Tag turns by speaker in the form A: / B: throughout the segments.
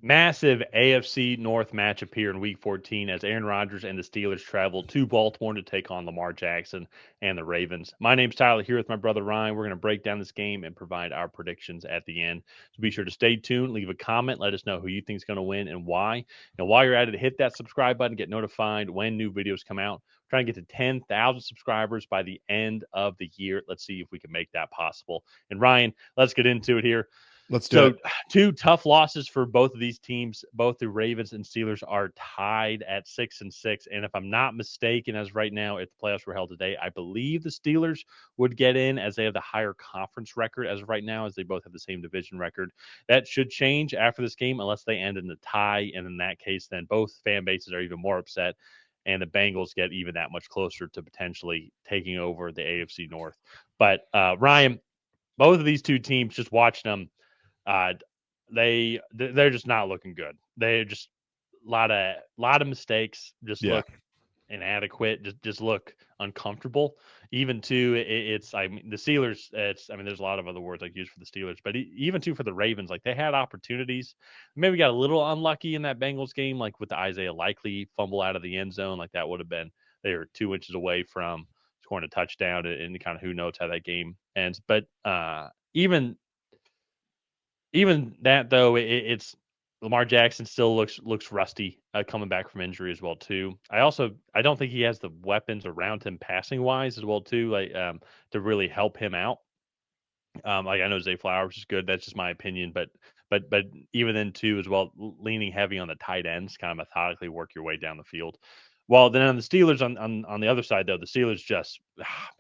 A: Massive AFC North matchup here in Week 14 as Aaron Rodgers and the Steelers travel to Baltimore to take on Lamar Jackson and the Ravens. My name's Tyler here with my brother Ryan. We're going to break down this game and provide our predictions at the end. So be sure to stay tuned, leave a comment, let us know who you think is going to win and why. And while you're at it, hit that subscribe button, get notified when new videos come out. We're trying to get to 10,000 subscribers by the end of the year. Let's see if we can make that possible. And Ryan, let's get into it here.
B: Let's do
A: So,
B: it.
A: two tough losses for both of these teams. Both the Ravens and Steelers are tied at 6-6. And if I'm not mistaken, as right now, if the playoffs were held today, I believe the Steelers would get in as they have the higher conference record as of right now, as they both have the same division record. That should change after this game unless they end in a tie. And in that case, then both fan bases are even more upset. And the Bengals get even that much closer to potentially taking over the AFC North. But Ryan, both of these two teams, just watching them, uh, they're just not looking good. They're just a lot of mistakes. Just
B: Yeah.
A: look inadequate. Just look uncomfortable. Even too, it's I mean the Steelers. It's I mean there's a lot of other words I use for the Steelers, but even too for the Ravens. Like they had opportunities. Maybe got a little unlucky in that Bengals game, like with the Isaiah Likely fumble out of the end zone. Like that would have been they were 2 inches away from scoring a touchdown, and kind of who knows how that game ends. But even that though, it's Lamar Jackson still looks rusty coming back from injury as well too. I don't think he has the weapons around him passing wise as well too, like to really help him out. Like I know Zay Flowers is good. That's just my opinion, but even then too as well, leaning heavy on the tight ends, kind of methodically work your way down the field. Well, then on the Steelers on the other side though, the Steelers just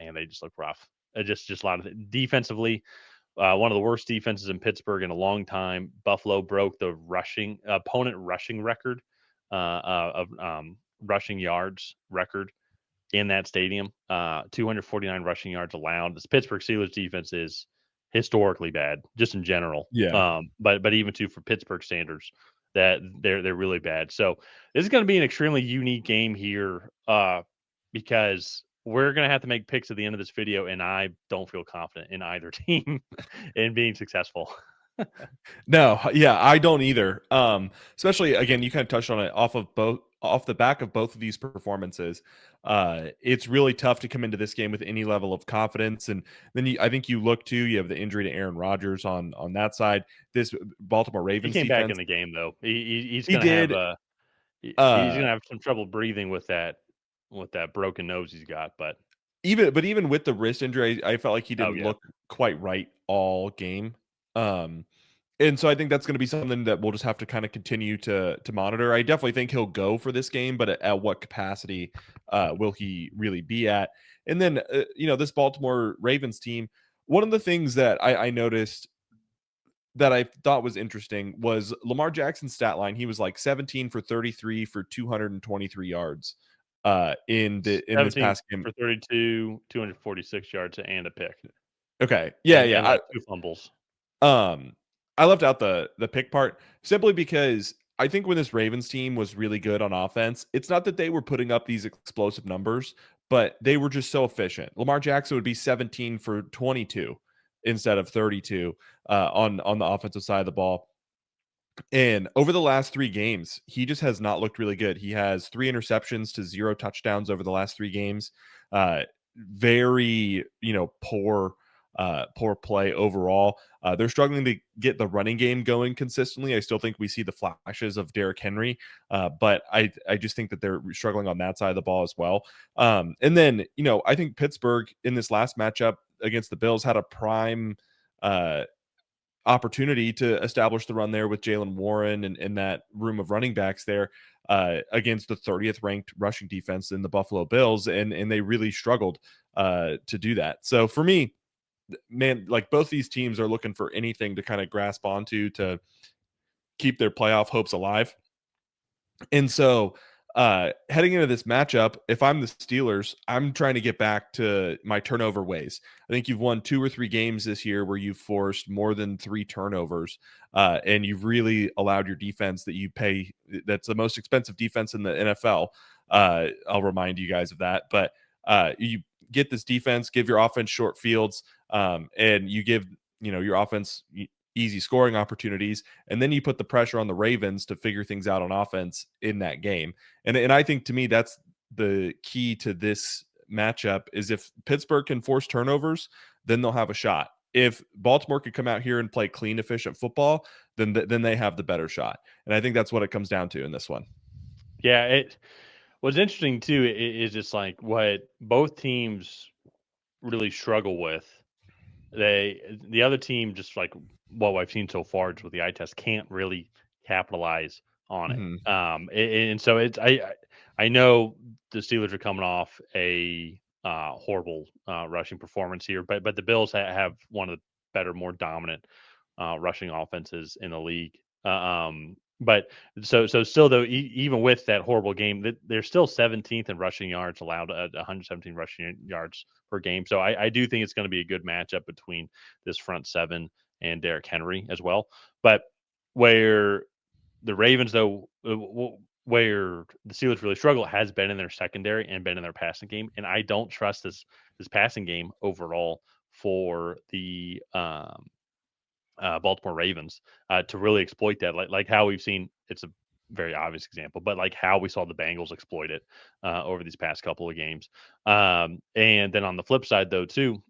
A: man, they just look rough. Just a lot of defensively. One of the worst defenses in Pittsburgh in a long time. Buffalo broke the opponent rushing record of rushing yards record in that stadium. 249 rushing yards allowed. This Pittsburgh Steelers defense is historically bad, just in general.
B: Yeah.
A: But even too for Pittsburgh standards, that they're really bad. So this is going to be an extremely unique game here, because we're going to have to make picks at the end of this video, and I don't feel confident in either team in being successful.
B: No, yeah, I don't either. Especially again, you kind of touched on it off the back of both of these performances. It's really tough to come into this game with any level of confidence. And then I think you look to you have the injury to Aaron Rodgers on that side. This Baltimore
A: He
B: Ravens
A: came back in
B: defense,
A: the game though. He's
B: he
A: going to have
B: did.
A: he's
B: Uh,
A: going to have some trouble breathing with that broken nose he's got. But
B: even with the wrist injury, I felt like he
A: oh
B: didn't
A: yeah,
B: look quite right all game. Um, And so I think that's going to be something that we'll just have to kind of continue to monitor. I definitely think he'll go for this game, but at what capacity will he really be at? And then this Baltimore Ravens team. One of the things that I noticed that I thought was interesting was Lamar Jackson's stat line. He was like 17 for 33 for 223 yards in this
A: 17
B: past game.
A: for 32, 246 yards and a pick,
B: Okay, yeah,
A: and
B: yeah.
A: like two fumbles.
B: Um, I left out the pick part simply because I think when this Ravens team was really good on offense, it's not that they were putting up these explosive numbers, but they were just so efficient. Lamar Jackson would be 17 for 22 instead of 32 on the offensive side of the ball. And over the last 3 games, he just has not looked really good. He has 3 interceptions to 0 touchdowns over the last 3 games. Very, poor play overall. They're struggling to get the running game going consistently. I still think we see the flashes of Derrick Henry, but I just think that they're struggling on that side of the ball as well. And then, I think Pittsburgh in this last matchup against the Bills had a prime opportunity to establish the run there with Jalen Warren and that room of running backs there against the 30th ranked rushing defense in the Buffalo Bills, and they really struggled to do that. So for me, man, like both these teams are looking for anything to kind of grasp onto to keep their playoff hopes alive. And so heading into this matchup, if I'm the Steelers, I'm trying to get back to my turnover ways. I think you've won 2 or 3 games this year where you've forced more than 3 turnovers, and you've really allowed your defense that you pay. That's the most expensive defense in the NFL. I'll remind you guys of that. But you get this defense, give your offense short fields, and you give your offense easy scoring opportunities, and then you put the pressure on the Ravens to figure things out on offense in that game. And I think, to me, that's the key to this matchup, is if Pittsburgh can force turnovers, then they'll have a shot. If Baltimore could come out here and play clean, efficient football, then they have the better shot. And I think that's what it comes down to in this one.
A: Yeah, what's interesting too is just like what both teams really struggle with. The other team, just like what I've seen so far just with the eye test, can't really capitalize on it.
B: Mhm.
A: And so I know the Steelers are coming off a horrible rushing performance here, but the Bills have one of the better, more dominant rushing offenses in the league. But so still though, even with that horrible game, they're still 17th in rushing yards allowed at 117 rushing yards per game. So I do think it's going to be a good matchup between this front seven and Derrick Henry as well. But where the Ravens, though, where the Steelers really struggle has been in their secondary and been in their passing game, and I don't trust this passing game overall for the Baltimore Ravens to really exploit that, like how we've seen. It's a very obvious example, but like how we saw the Bengals exploit it over these past couple of games. And then on the flip side, though, too,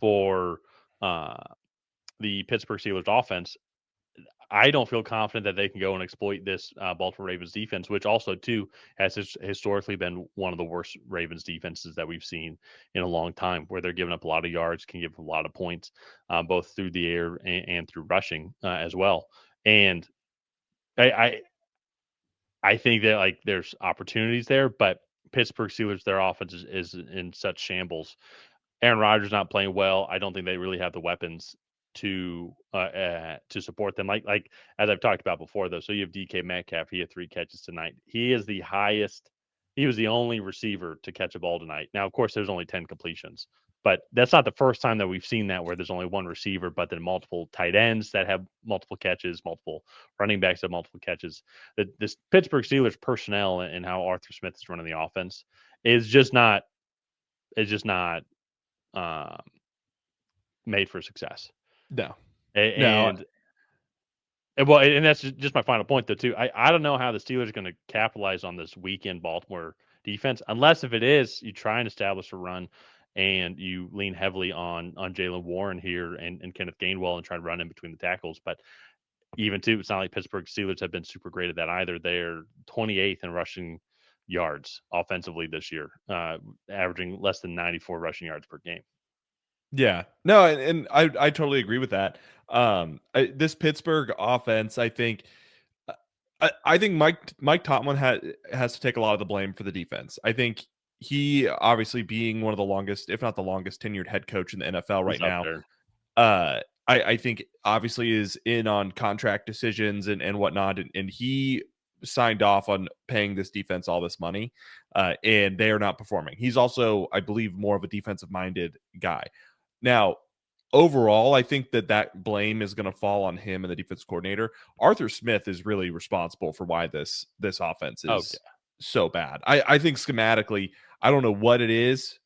A: for uh, the Pittsburgh Steelers offense, I don't feel confident that they can go and exploit this Baltimore Ravens defense, which also too has historically been one of the worst Ravens defenses that we've seen in a long time, where they're giving up a lot of yards, can give a lot of points, both through the air and through rushing as well. And I, I I think that like there's opportunities there, but Pittsburgh Steelers, their offense is in such shambles. Aaron Rodgers not playing well. I don't think they really have the weapons to support them. Like as I've talked about before, though. So you have DK Metcalf. He had 3 catches tonight. He is the highest. He was the only receiver to catch a ball tonight. Now, of course, there's only 10 completions, but that's not the first time that we've seen that where there's only one receiver, but then multiple tight ends that have multiple catches, multiple running backs have multiple catches. This Pittsburgh Steelers personnel and how Arthur Smith is running the offense is just not. Is just not um, made for success.
B: No, no,
A: And well, and that's just my final point though too. I don't know how the Steelers are going to capitalize on this weekend Baltimore defense, unless if it is you try and establish a run and you lean heavily on Jalen Warren here and Kenneth Gainwell and try to run in between the tackles. But even too, it's not like Pittsburgh Steelers have been super great at that either. They're 28th in rushing yards offensively this year, averaging less than 94 rushing yards per game.
B: yeah, no, and I totally agree with that. This Pittsburgh offense, I think, I think Mike Tomlin has to take a lot of the blame for the defense. I think he, obviously being one of the longest, if not the longest, tenured head coach in the NFL
A: He's
B: right
A: up
B: now,
A: there.
B: I think obviously is in on contract decisions and whatnot, and he signed off on paying this defense all this money, and they are not performing. He's also, I believe, more of a defensive minded guy. Now, overall, I think that blame is going to fall on him and the defense coordinator. Arthur Smith is really responsible for why this offense
A: Oh
B: is so bad. I think schematically, I don't know what it is,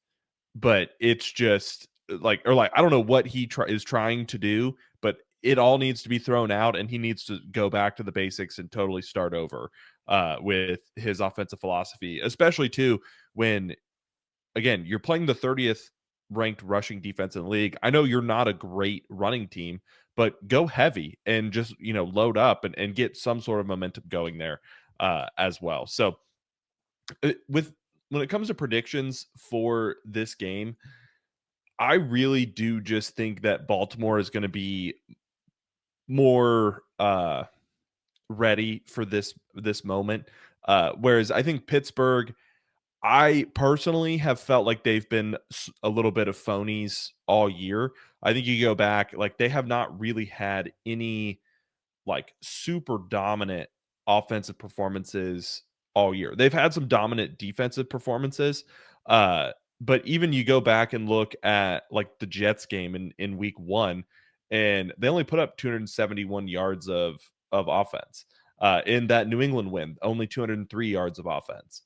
B: but it's just like, I don't know what he is trying to do, but it all needs to be thrown out, and he needs to go back to the basics and totally start over with his offensive philosophy, especially too when, again, you're playing the 30th ranked rushing defense in the league. I know you're not a great running team, but go heavy and just, load up and get some sort of momentum going there as well. So when it comes to predictions for this game, I really do just think that Baltimore is going to be more ready for this moment. Whereas I think Pittsburgh, I personally have felt like they've been a little bit of phonies all year. I think you go back, like, they have not really had any like super dominant offensive performances all year. They've had some dominant defensive performances. But even you go back and look at like the Jets game in week 1, and they only put up 271 yards of offense. In that New England win, only 203 yards of offense.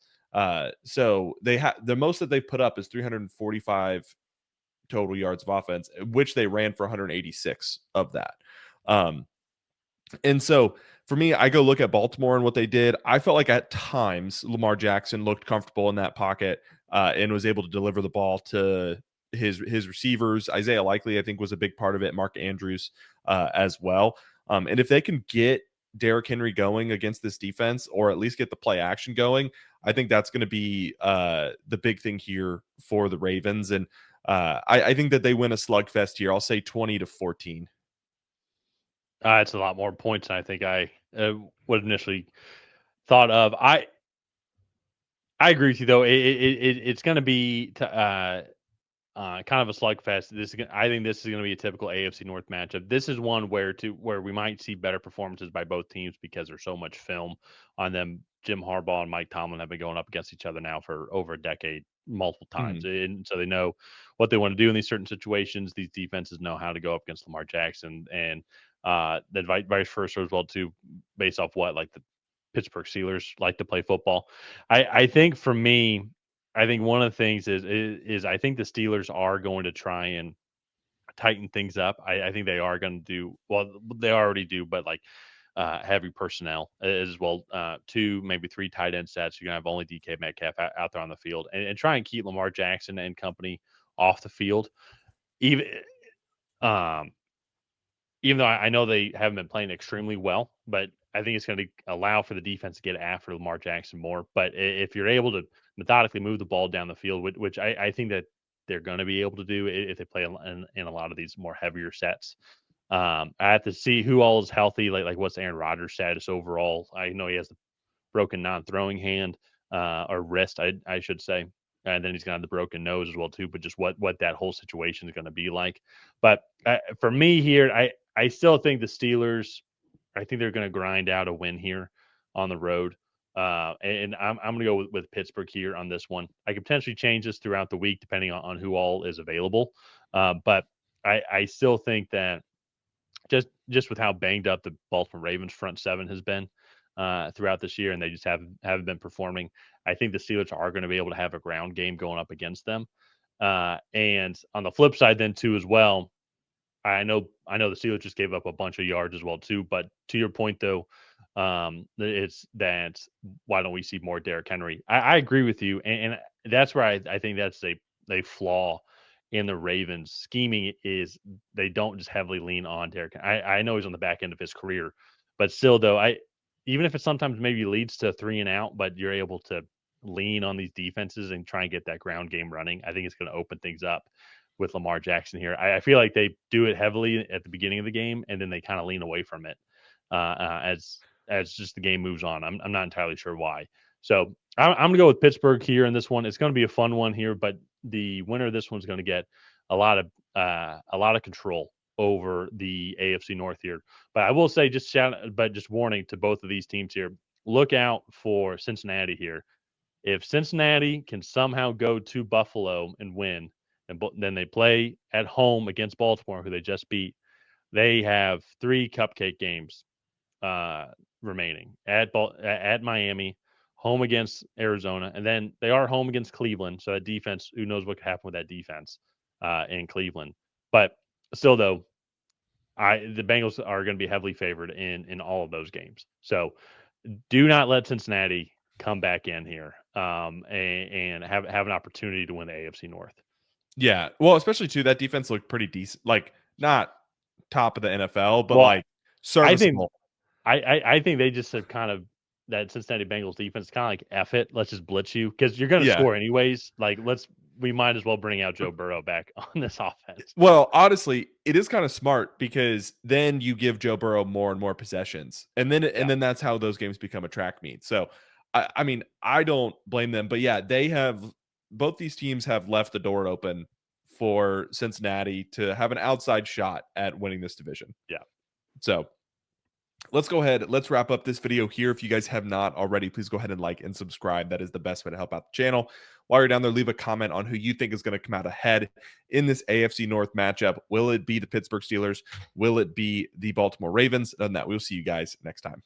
B: So the most that they've put up is 345 total yards of offense, which they ran for 186 of that. And so for me, I go look at Baltimore and what they did. I felt like at times Lamar Jackson looked comfortable in that pocket and was able to deliver the ball to his receivers. Isaiah Likely, I think, was a big part of it. Mark Andrews as well. And if they can get Derrick Henry going against this defense, or at least get the play action going, I think that's going to be the big thing here for the Ravens. And I think that they win a slugfest here. I'll say 20-14.
A: It's a lot more points than I think I would initially thought of. I agree with you though. It's going to be kind of a slugfest. I think this is going to be a typical AFC North matchup. This is one where we might see better performances by both teams because there's so much film on them. Jim Harbaugh and Mike Tomlin have been going up against each other now for over a decade, multiple times, and so they know what they want to do in these certain situations. These defenses know how to go up against Lamar Jackson, and then vice versa as well too, based off what like the Pittsburgh Steelers like to play football. I think for me, I think one of the things is I think the Steelers are going to try and tighten things up. I think they are going to do well. They already do, but like heavy personnel as well. 2, maybe 3 tight end sets. You're gonna have only DK Metcalf out there on the field, and try and keep Lamar Jackson and company off the field. Even um, even though I know they haven't been playing extremely well, but I think it's going to allow for the defense to get after Lamar Jackson more. But if you're able to methodically move the ball down the field, which I think that they're going to be able to do if they play in a lot of these more heavier sets. I have to see who all is healthy, like what's Aaron Rodgers' status overall. I know he has the broken non-throwing hand or wrist, I should say, and then he's gonna have the broken nose as well too. But just what that whole situation is going to be like. But for me here, I still think the Steelers. I think they're going to grind out a win here on the road. And I'm going to go with Pittsburgh here on this one. I could potentially change this throughout the week depending on who all is available. But I still think that just with how banged up the Baltimore Ravens front seven has been throughout this year, and they just haven't been performing. I think the Steelers are going to be able to have a ground game going up against them. And on the flip side, then too as well, I know the Steelers just gave up a bunch of yards as well too. But to your point though, it's that why don't we see more Derrick Henry? I agree with you, and that's where I think that's a flaw in the Ravens scheming is they don't just heavily lean on Derrick. I know he's on the back end of his career, but still though, even if it sometimes maybe leads to 3 and out, but you're able to lean on these defenses and try and get that ground game running, I think it's going to open things up with Lamar Jackson here. I feel like they do it heavily at the beginning of the game, and then they kind of lean away from it as just the game moves on. I'm not entirely sure why. So I'm going to go with Pittsburgh here in this one. It's going to be a fun one here, but the winner of this one's going to get a lot of control over the AFC North here. But I will say, just warning to both of these teams here: look out for Cincinnati here. If Cincinnati can somehow go to Buffalo and win, and then they play at home against Baltimore, who they just beat, they have 3 cupcake games remaining at Miami, home against Arizona, and then they are home against Cleveland. So that defense, who knows what could happen with that defense in Cleveland. But still, though, the Bengals are going to be heavily favored in all of those games. So do not let Cincinnati come back in here and have an opportunity to win the AFC North.
B: Yeah. Well, especially too, that defense looked pretty decent. Like not top of the NFL, but
A: Well,
B: like
A: I think
B: serviceable.
A: I think they just have kind of that Cincinnati Bengals defense kind of like F it. Let's just blitz you because you're going to
B: Yeah.
A: score anyways. Like we might as well bring out Joe Burrow back on this offense.
B: Well, honestly, it is kind of smart because then you give Joe Burrow more and more possessions, and
A: Yeah.
B: then that's how those games become a track meet. So, I mean, I don't blame them, but yeah, they have both these teams have left the door open for Cincinnati to have an outside shot at winning this division.
A: Yeah.
B: So let's go ahead. Let's wrap up this video here. If you guys have not already, please go ahead and like and subscribe. That is the best way to help out the channel. While you're down there, leave a comment on who you think is going to come out ahead in this AFC North matchup. Will it be the Pittsburgh Steelers? Will it be the Baltimore Ravens? Other than that, we'll see you guys next time.